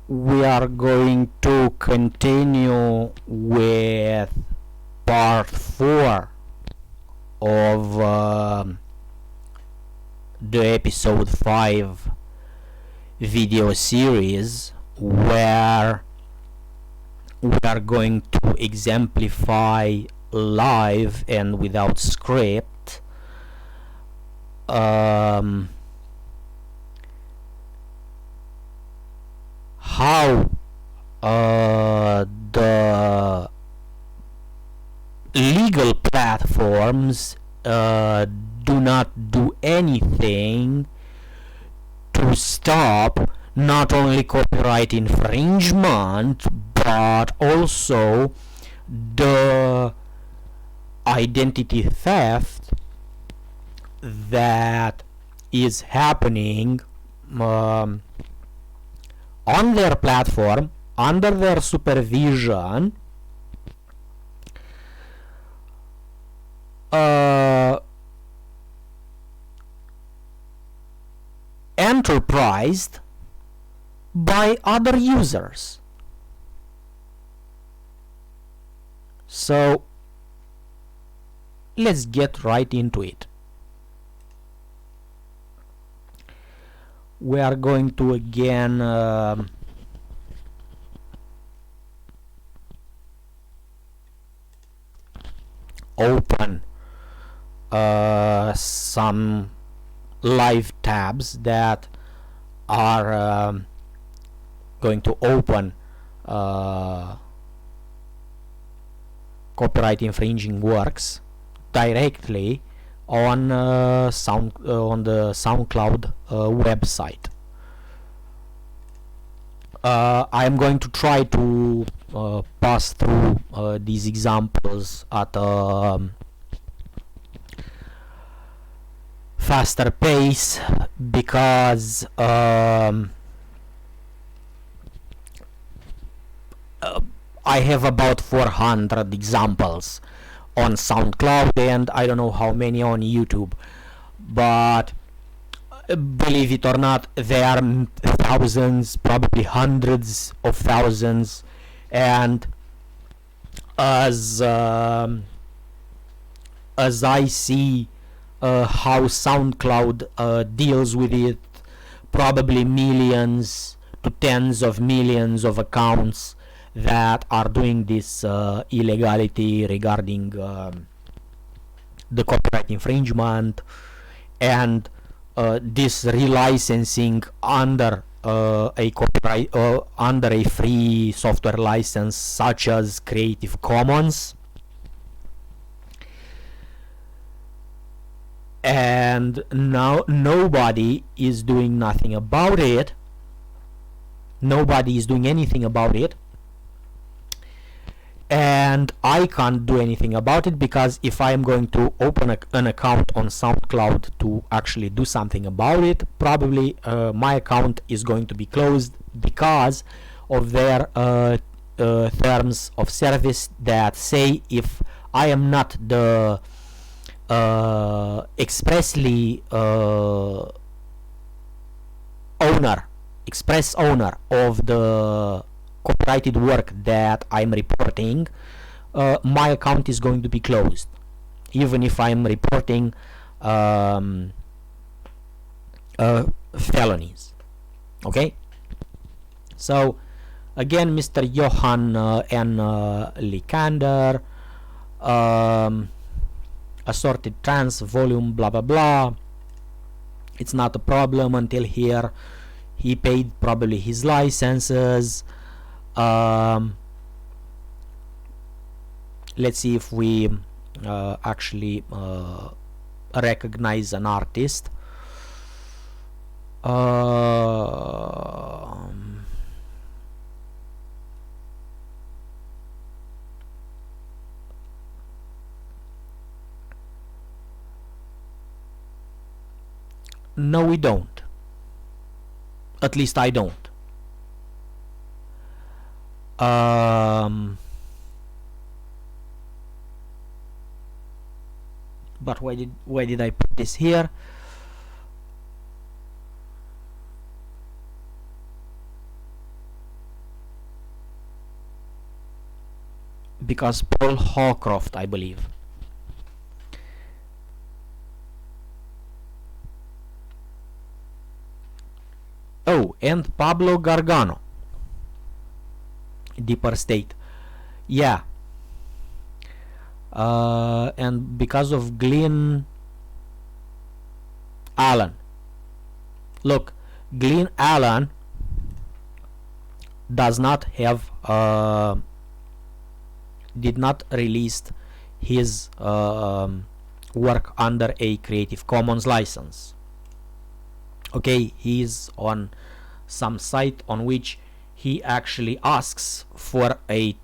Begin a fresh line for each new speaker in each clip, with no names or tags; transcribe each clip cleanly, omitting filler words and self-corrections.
we are going to continue with part 4 of the episode 5 video series, where we are going to exemplify live and without script how the legal platforms do not do anything to stop not only copyright infringement but also the identity theft that is happening on their platform under their supervision, enterprised by other users. So let's get right into it. We are going to again open some live tabs that are going to open copyright infringing works directly on the Soundcloud website. I am going to try to pass through these examples at a faster pace because I have about 400 examples on SoundCloud and I don't know how many on YouTube, but believe it or not, there are thousands, probably hundreds of thousands, and as I see how SoundCloud deals with it, probably millions to tens of millions of accounts that are doing this illegality regarding the copyright infringement and this relicensing under a copyright under a free software license such as Creative Commons, and now nobody is doing nothing about it. Nobody is doing anything about it. And I can't do anything about it because if I am going to open an account on SoundCloud to actually do something about it, probably my account is going to be closed because of their terms of service that say if I am not the express owner of the copyrighted work that I'm reporting, my account is going to be closed, even if I'm reporting felonies. Okay, so again, Mr. Johan N. Likander, assorted trans volume blah blah blah, it's not a problem until here. He paid probably his licenses. Let's see if we actually recognize an artist. No, we don't. At least I don't. But why did I put this here? because Paul Hawcroft, I believe. Oh, and Pablo Gargano, Deeper State. Yeah. And because of Glenn Allen. Look, Glenn Allen does not have did not release his work under a Creative Commons license. Okay, he is on some site on which he actually asks for a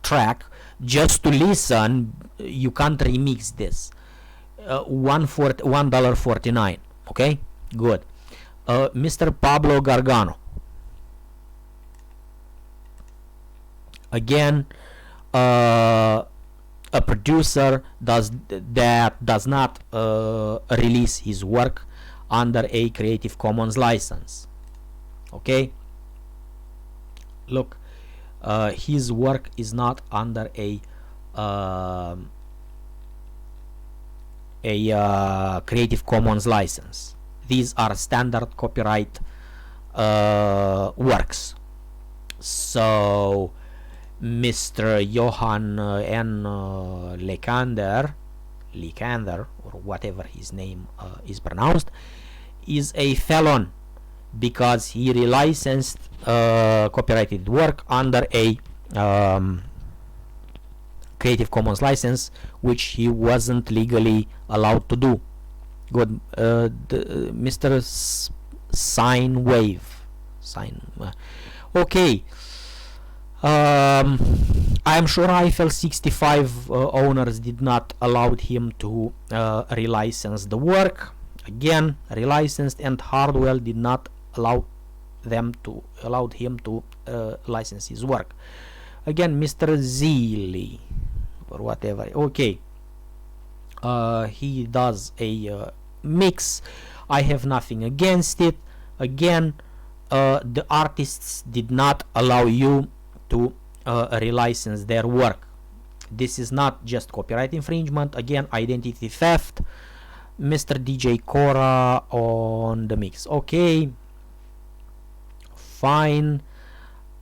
track just to listen. You can't remix this. $1.49. Okay, good. Mr. Pablo Gargano. Again, a producer that does not release his work under a Creative Commons license. Okay, look, his work is not under a Creative Commons license. These are standard copyright works. So Mr. Johan N. Lekander, or whatever his name is pronounced, is a felon because he relicensed copyrighted work under a Creative Commons license, which he wasn't legally allowed to do. Good. Mr. Sine Wave. Okay. I'm sure Eiffel 65 owners did not allow him to relicense the work. Again, relicensed, and Hardwell did not allow him to license his work. Again, Mr. Zeely or whatever. Okay, he does a mix. I have nothing against it. Again, the artists did not allow you to relicense their work. This is not just copyright infringement. Again, identity theft. Mr. DJ Cora on the mix. Okay, fine.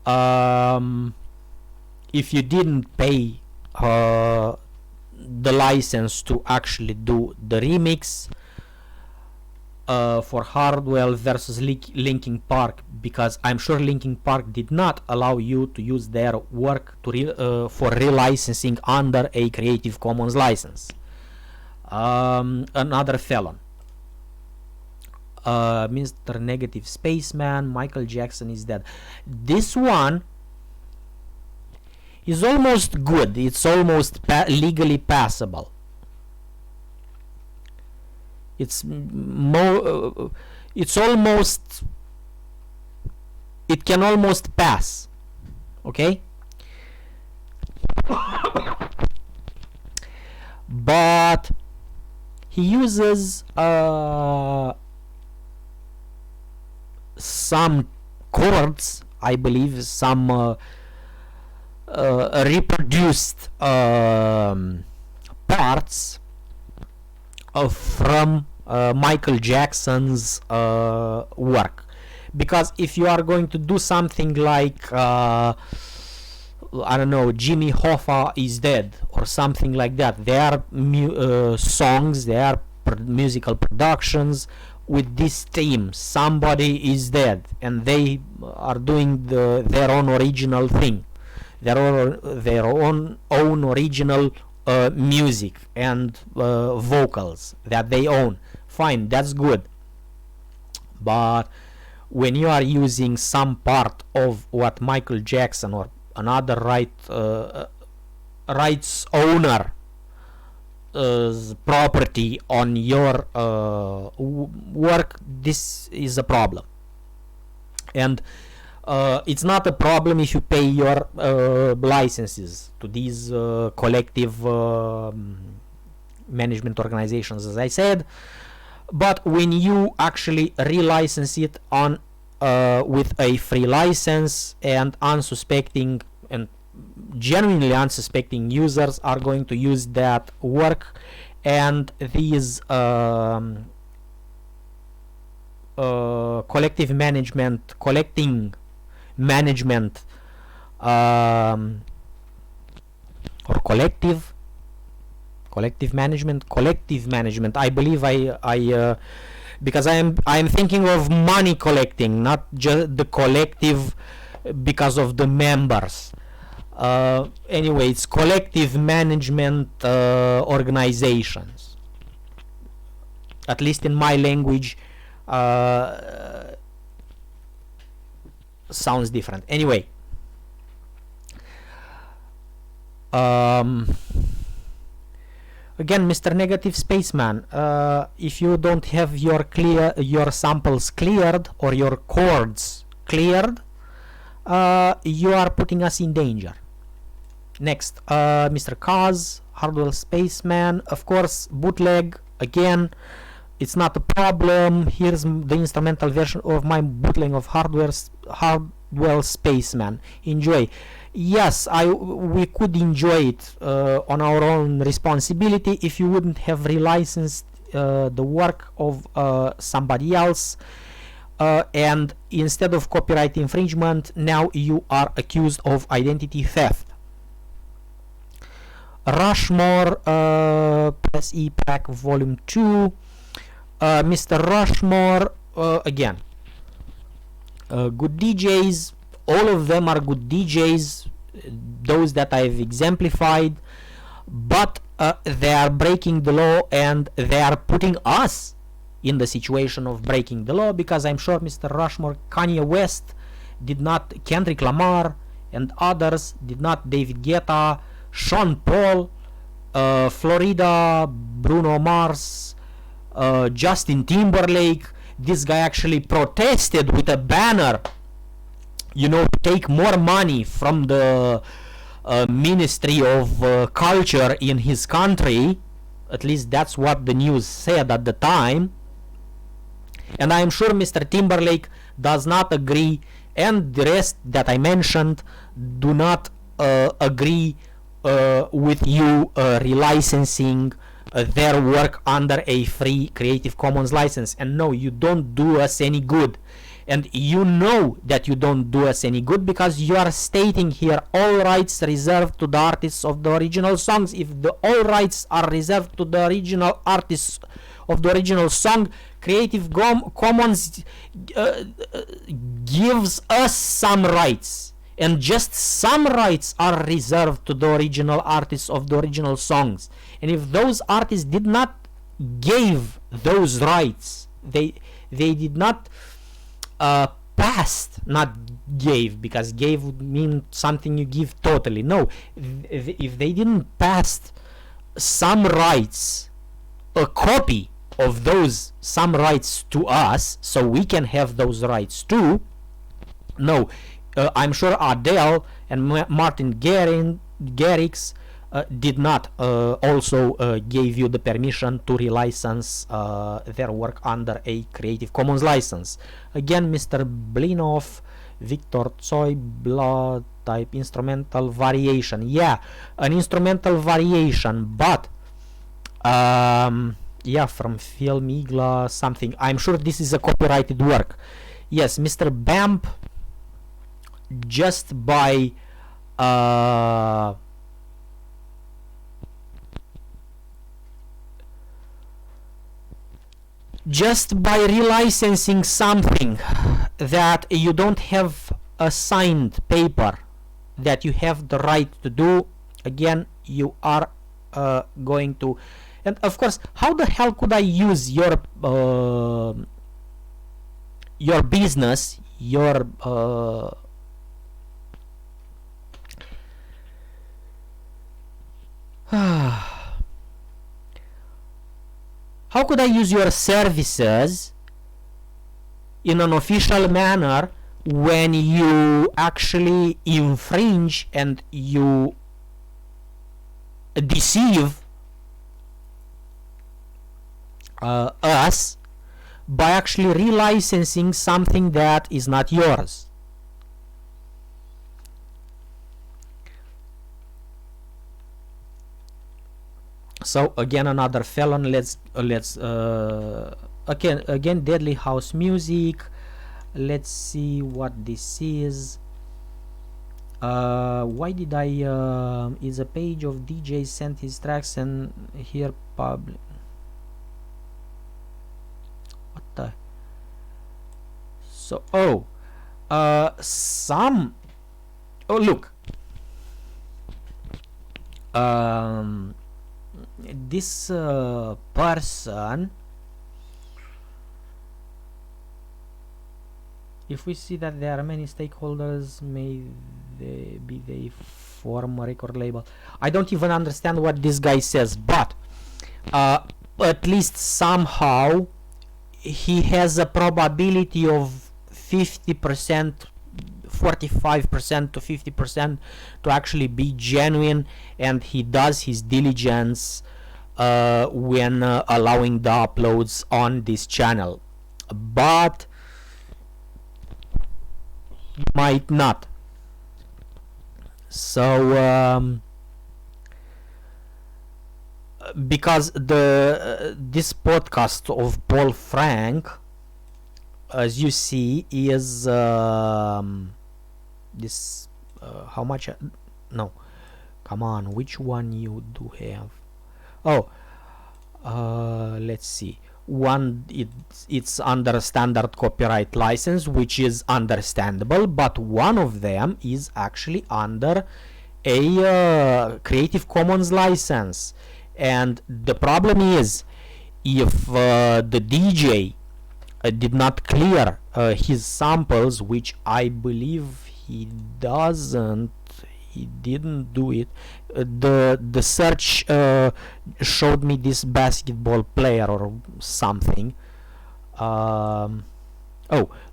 If you didn't pay the license to actually do the remix for Hardwell versus Linkin Park, because I'm sure Linkin Park did not allow you to use their work to for relicensing under a Creative Commons license. Another felon. Mr. Negative Spaceman, Michael Jackson is dead. This one is almost good. It's almost legally passable. It's it's almost, it can almost pass. Okay. But he uses some chords, I believe, some reproduced parts from Michael Jackson's work. Because if you are going to do something like I don't know, Jimmy Hoffa is dead or something like that, there are songs, there are musical productions with this theme, somebody is dead, and they are doing their own original thing, their own original music and vocals that they own. Fine, that's good. But when you are using some part of what Michael Jackson or another rights owner property on your work, this is a problem. And it's not a problem if you pay your licenses to these collective management organizations, as I said. But when you actually relicense it on with a free license and unsuspecting and genuinely unsuspecting users are going to use that work, and these collecting management or collective management. I believe I because I'm thinking of money collecting, not just the collective because of the members. Anyway, it's collective management organizations. At least in my language, sounds different. Anyway, again, Mr. Negative Spaceman, if you don't have your samples cleared or your chords cleared, you are putting us in danger. Next, Mr. Kaz, Hardwell Spaceman, of course, bootleg, again, it's not a problem. Here's the instrumental version of my bootleg of Hardwell Spaceman. Enjoy. Yes, we could enjoy it on our own responsibility if you wouldn't have relicensed the work of somebody else, and instead of copyright infringement, now you are accused of identity theft. Rushmore, Press E-Pack Volume 2. Mr. Rushmore, again, good DJs. All of them are good DJs, those that I've exemplified, but they are breaking the law, and they are putting us in the situation of breaking the law, because I'm sure Mr. Rushmore, Kanye West did not, Kendrick Lamar and others did not, David Guetta, Sean Paul, Florida, Bruno Mars, Justin Timberlake. This guy actually protested with a banner, you know, to take more money from the Ministry of Culture in his country. At least that's what the news said at the time. And I'm sure Mr. Timberlake does not agree, and the rest that I mentioned do not agree with you relicensing their work under a free Creative Commons license. And no, you don't do us any good. And you know that you don't do us any good, because you are stating here all rights reserved to the artists of the original songs. If the all rights are reserved to the original artists of the original song, Creative Commons gives us some rights, and just some rights are reserved to the original artists of the original songs. And if those artists did not give those rights, they did not passed, not gave, because gave would mean something you give totally. No, if they didn't pass some rights, a copy of those some rights to us, so we can have those rights too. No, I'm sure Adele and Martin Garrix did not also gave you the permission to relicense their work under a Creative Commons license. Again, Mr. Blinov, Victor Tsoi, Blood type instrumental variation. Yeah, an instrumental variation, but yeah, from Phil Migla something. I'm sure this is a copyrighted work. Yes, Mr. Bamp, just by relicensing something that you don't have a signed paper that you have the right to do, again, you are going to. And of course, how the hell could I use your business, your how could I use your services in an official manner when you actually infringe and you deceive us by actually relicensing something that is not yours? So again, another felon. Let's again deadly house music. Let's see what this is. Why did I is a page of DJ sent his tracks and here public. What the? So some look, this person, if we see that there are many stakeholders, maybe they form a record label. I don't even understand what this guy says, but at least somehow he has a probability of 50%, 45% to 50% to actually be genuine, and he does his diligence when allowing the uploads on this channel, but might not. So because this podcast of Paul Frank, as you see, is this how much no, come on, which one you do have? Let's see. One, it's under standard copyright license, which is understandable, but one of them is actually under a Creative Commons license. And the problem is, if the DJ did not clear his samples, which I believe he didn't do it. The search showed me this basketball player or something. Oh,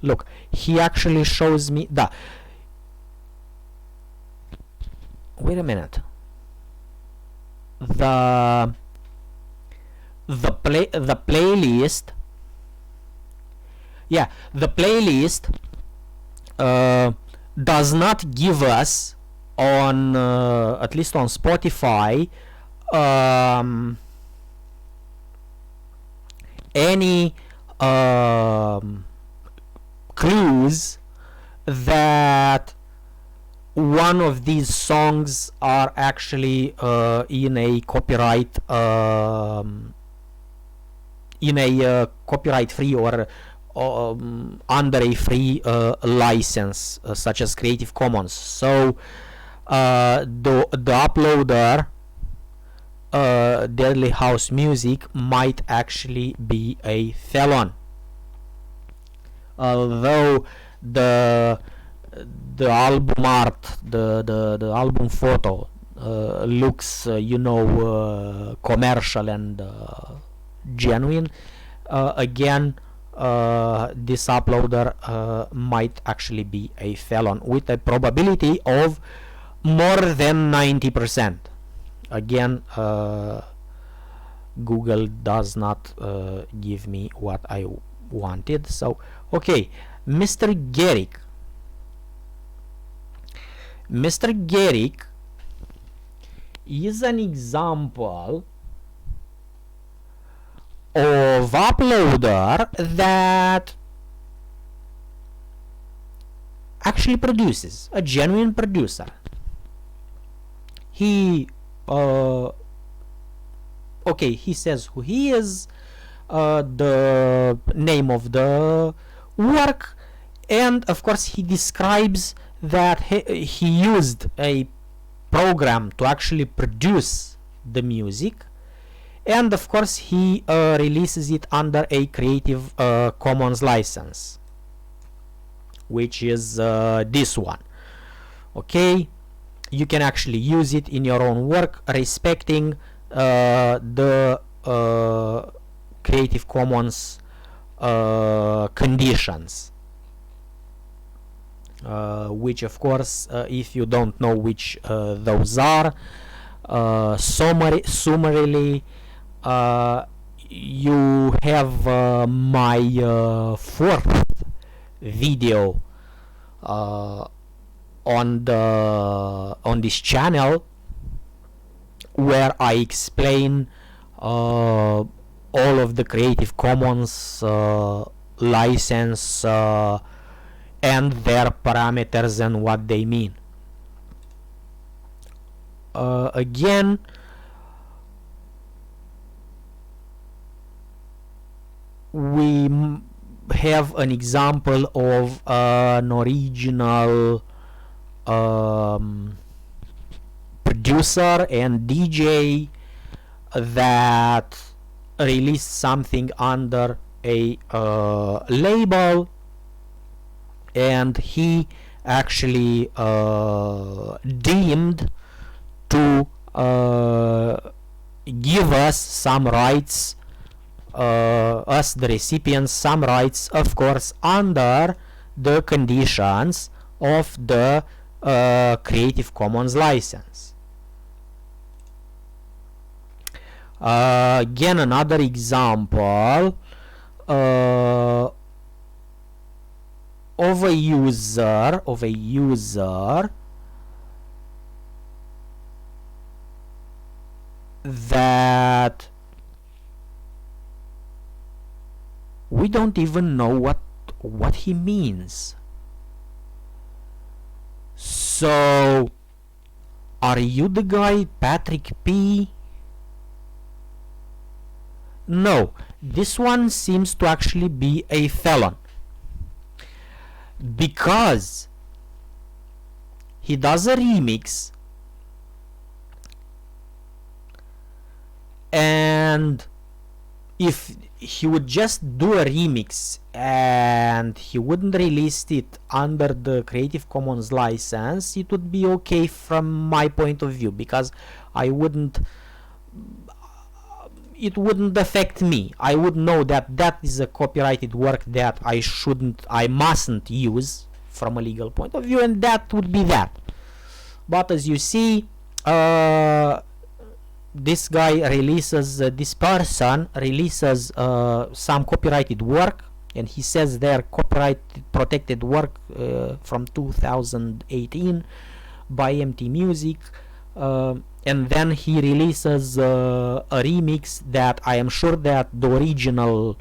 look, he actually shows me the. Wait a minute. The playlist. Yeah, the playlist does not give us on at least on Spotify any clues that one of these songs are actually in a copyright copyright free or under a free license such as Creative Commons. So the uploader, Deadly House Music, might actually be a felon, although the album art, the album photo looks commercial and genuine. Again, this uploader might actually be a felon with a probability of more than 90%. Again, Google does not give me what I wanted. So okay, Mr. Garrick is an example of uploader that actually produces, a genuine producer. He he says who he is, the name of the work, and of course he describes that he used a program to actually produce the music, and of course he releases it under a Creative Commons license, which is this one. Okay, you can actually use it in your own work, respecting the Creative Commons conditions, which of course, if you don't know which those are, summarily, you have my fourth video on this channel, where I explain all of the Creative Commons license and their parameters and what they mean. Again, we have an example of an original producer and DJ that released something under a label, and he actually deemed to give us some rights, us the recipients some rights, of course under the conditions of the Creative Commons license. Again, another example of a user that we don't even know what he means. So, are you the guy, Patrick P? No, this one seems to actually be a felon, because he does a remix and if he would just do a remix and he wouldn't release it under the Creative Commons license, it would be okay from my point of view, because it wouldn't affect me. I would know that that is a copyrighted work that I mustn't use from a legal point of view, and that would be that. But as you see, this person releases some copyrighted work, and he says they're copyright protected work from 2018 by MT Music, and then he releases a remix that I am sure that the original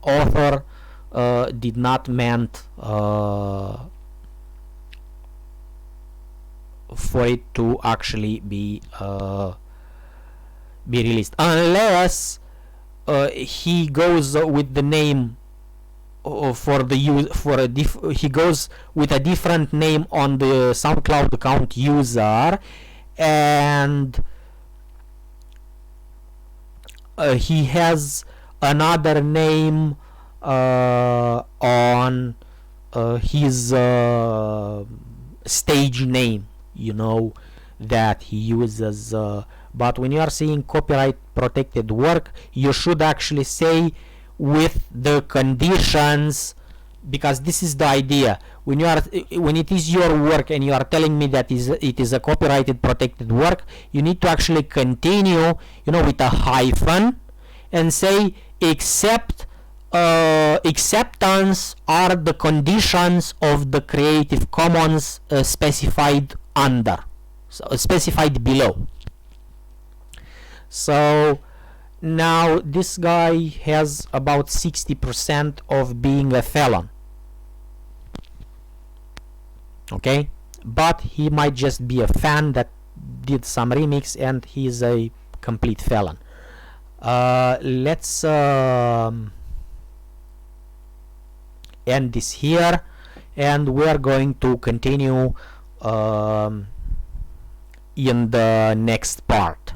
author did not meant for it to actually be released, unless he goes with the name he goes with a different name on the SoundCloud account user, and he has another name on his stage name, that he uses. But when you are saying copyright protected work, you should actually say with the conditions, because this is the idea. When it is your work and you are telling me that it is a copyrighted protected work, you need to actually continue, with a hyphen, and say except acceptance are the conditions of the Creative Commons specified below. So now this guy has about 60% of being a felon. Okay, but he might just be a fan that did some remix and he's a complete felon. Let's end this here, and we are going to continue in the next part.